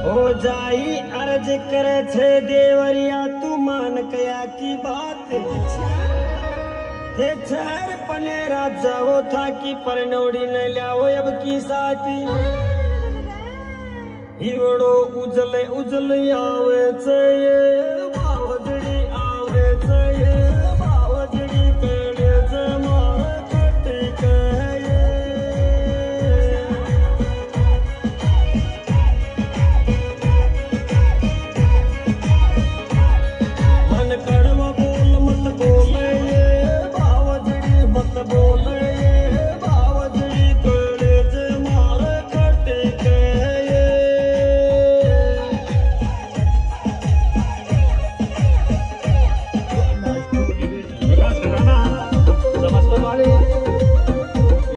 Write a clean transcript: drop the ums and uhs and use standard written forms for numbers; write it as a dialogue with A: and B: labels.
A: हो जाई अर्ज करे छे देवरिया तू मान कया की बात थे छर पनेरा जाओ था कि परनौड़ी न ल्याओ अब की साथी हिवड़ो उजले उजले आवे छे बावदड़ी